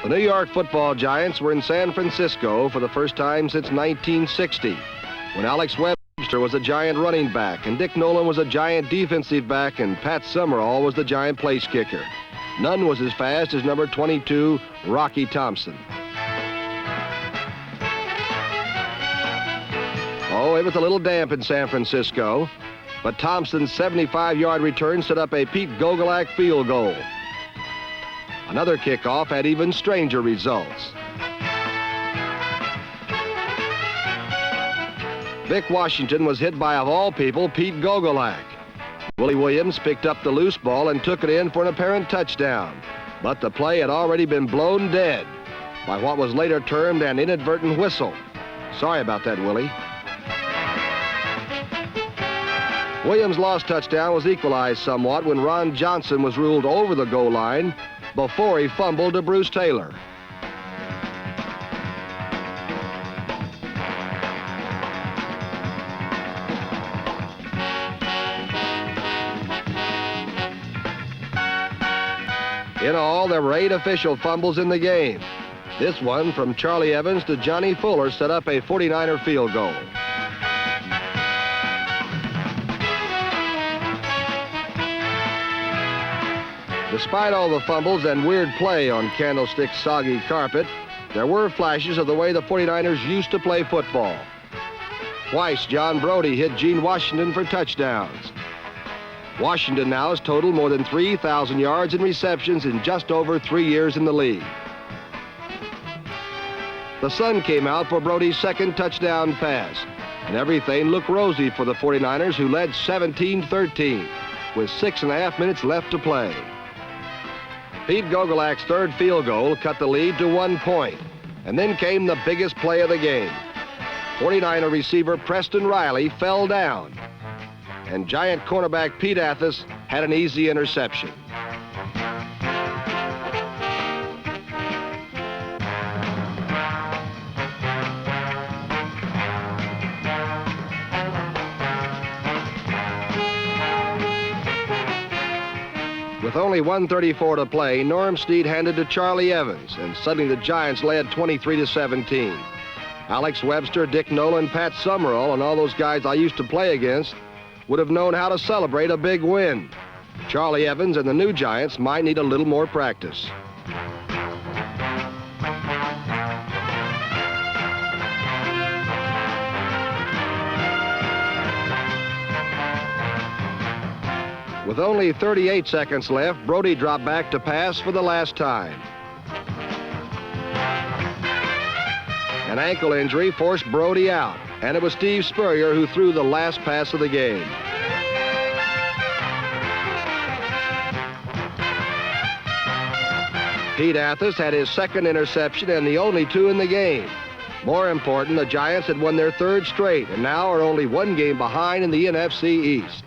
The New York Football Giants were in San Francisco for the first time since 1960, when Alex Webster was a Giant running back, and Dick Nolan was a Giant defensive back, and Pat Summerall was the Giant place kicker. None was as fast as number 22, Rocky Thompson. Oh, it was a little damp in San Francisco, but Thompson's 75-yard return set up a Pete Gogolak field goal. Another kickoff had even stranger results. Vic Washington was hit by, of all people, Pete Gogolak. Willie Williams picked up the loose ball and took it in for an apparent touchdown, but the play had already been blown dead by what was later termed an inadvertent whistle. Sorry about that, Willie. Williams' lost touchdown was equalized somewhat when Ron Johnson was ruled over the goal line before he fumbled to Bruce Taylor. In all, there were 8 official fumbles in the game. This one from Charlie Evans to Johnny Fuller set up a 49er field goal. Despite all the fumbles and weird play on Candlestick's soggy carpet, there were flashes of the way the 49ers used to play football. Twice, John Brodie hit Gene Washington for touchdowns. Washington now has totaled more than 3,000 yards and receptions in just over 3 years in the league. The sun came out for Brodie's second touchdown pass, and everything looked rosy for the 49ers, who led 17-13 with 6.5 minutes left to play. Pete Gogolak's third field goal cut the lead to 1 point, and then came the biggest play of the game. 49er receiver Preston Riley fell down, and Giant cornerback Pete Athas had an easy interception. With only 1:34 to play, Norm Snead handed to Charlie Evans, and suddenly the Giants led 23-17. Alex Webster, Dick Nolan, Pat Summerall, and all those guys I used to play against would have known how to celebrate a big win. Charlie Evans and the new Giants might need a little more practice. With only 38 seconds left, Brodie dropped back to pass for the last time. An ankle injury forced Brodie out, and it was Steve Spurrier who threw the last pass of the game. Pete Athas had his second interception and the only 2 in the game. More important, the Giants had won their 3rd straight and now are only 1 game behind in the NFC East.